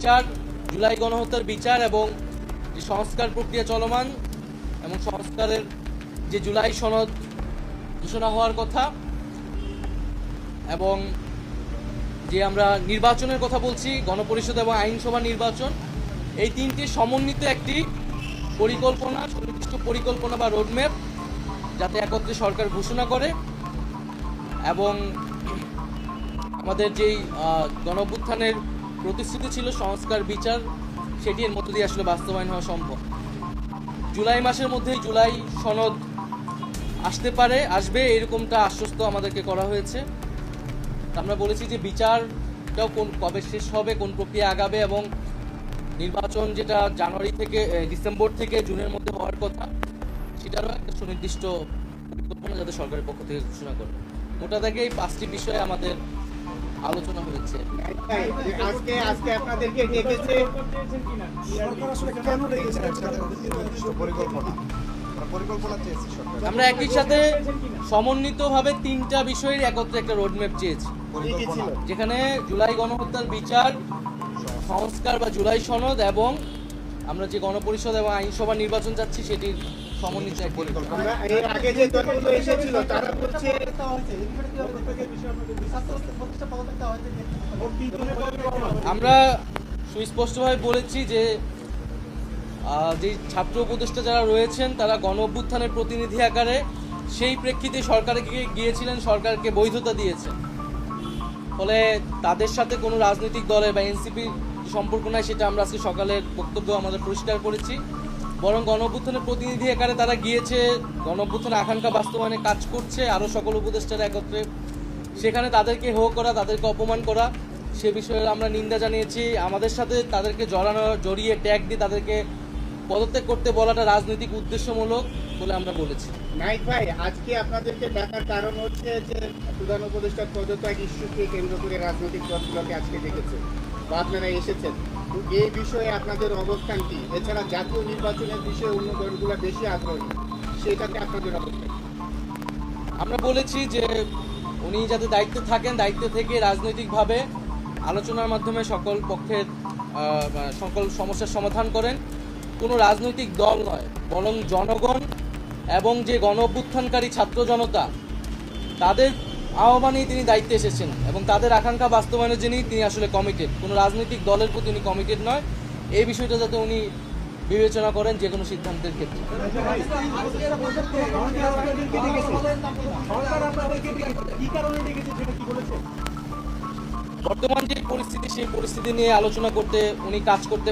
বিচার, জুলাই গণহত্যার বিচার এবং যে সংস্কার প্রক্রিয়া চলমান এবং সংস্কারের যে জুলাই সনদ ঘোষণা হওয়ার কথা এবং যে আমরা নির্বাচনের কথা বলছি, গণপরিষদ এবং আইনসভা নির্বাচন, এই তিনটি সমন্বিত একটি পরিকল্পনা, সুনির্দিষ্ট পরিকল্পনা বা রোডম্যাপ যাতে একত্রে সরকার ঘোষণা করে এবং আমাদের যেই গণঅভ্যুত্থানের প্রতিশ্রুতি ছিল সংস্কার বিচার, সেটি এর মধ্য দিয়ে আসলে বাস্তবায়ন হওয়া সম্ভব। জুলাই মাসের মধ্যেই জুলাই সনদ আসবে এরকমটা আশ্বস্ত আমাদেরকে করা হয়েছে। আমরা বলেছি যে বিচারটাও কবে শেষ হবে, কোন প্রক্রিয়া আগাবে এবং নির্বাচন যেটা জানুয়ারি থেকে ডিসেম্বর থেকে জুনের মধ্যে হওয়ার কথা, সেটারও একটা সুনির্দিষ্ট পরিকল্পনা যাতে সরকারের পক্ষ থেকে ঘোষণা করে। মোটা দাগে এই 5টি বিষয়ে আমাদের আলোচনা হয়েছে। আজকে আপনাদেরকে ডেকেছে আমরা একই সাথে সমন্বিতভাবে 3টা বিষয়ের একত্রে একটা রোডম্যাপ চেয়েছি, যেখানে জুলাই গণহত্যার বিচার, সংস্কার বা জুলাই সনদ এবং আমরা যে গণপরিষদ এবং আইনসভা নির্বাচন যাচ্ছি সেটির সমন্বিত এক পরিকল্পনা। আমরা সুস্পষ্টভাবে বলেছি যে ছাত্র উপদেষ্টা যারা রয়েছেন তারা গণ অভ্যুত্থানের প্রতিনিধি আকারে সেই প্রেক্ষিতে সরকারকে গিয়েছিলেন, সরকারকে বৈধতা দিয়েছেন। ফলে তাদের সাথে কোনো রাজনৈতিক দলের বা এনসিপির সম্পর্ক নাই, সেটা আমরা আজকে সকালের বক্তব্য আমাদের পরিষ্কার করেছি। বরং গণ অভ্যুত্থানের প্রতিনিধি আকারে তারা গিয়েছে, গণ অভ্যুত্থানের আকাঙ্ক্ষা বাস্তবায়নে কাজ করছে আরও সকল উপদেষ্টারা একত্রে। সেখানে তাদেরকে হো করা, তাদেরকে অপমান করা, সে বিষয়ে আমরা নিন্দা জানিয়েছি। আমাদের সাথে তাদেরকে জড়িয়ে ট্যাগ দিয়ে তাদেরকে পদত্যাগ করতে বলাটা রাজনৈতিক উদ্দেশ্যমূলক বলে আমরা বলেছি। নাইক ভাই, আজকে আপনাদেরকে ডাকার কারণ হচ্ছে যে প্রধান উপদেষ্টার পদত্যাগ ইস্যুকে কেন্দ্র করে রাজনৈতিক দলগুলোকে আজকে ডেকেছে বা আপনারা এসেছেন। তো এই বিষয়ে আপনাদের অবস্থান কি? এছাড়া জাতীয় নির্বাচনের বিষয়ে অন্য দলগুলো বেশি আগ্রহী, সেটাতে আপনাদের অবস্থান? আমরা বলেছি যে উনি যাতে দায়িত্বে থাকেন, দায়িত্বে থেকে রাজনৈতিকভাবে আলোচনার মাধ্যমে সকল পক্ষের সকল সমস্যার সমাধান করেন। কোনো রাজনৈতিক দল নয়, বরং জনগণ এবং যে গণ অভ্যুত্থানকারী ছাত্র জনতা, তাদের আহ্বানেই তিনি দায়িত্বে এসেছেন এবং তাদের আকাঙ্ক্ষা বাস্তবায়নের জন্যই তিনি আসলে কমিটেড। কোনো রাজনৈতিক দলের প্রতি উনি কমিটেড নয়। এই বিষয়টা যাতে উনি বিবেচনা করেন যে কোনো সিদ্ধান্তের ক্ষেত্রে। বর্তমান যে পরিস্থিতি, সেই পরিস্থিতি নিয়ে আলোচনা করতে উনি কাজ করতে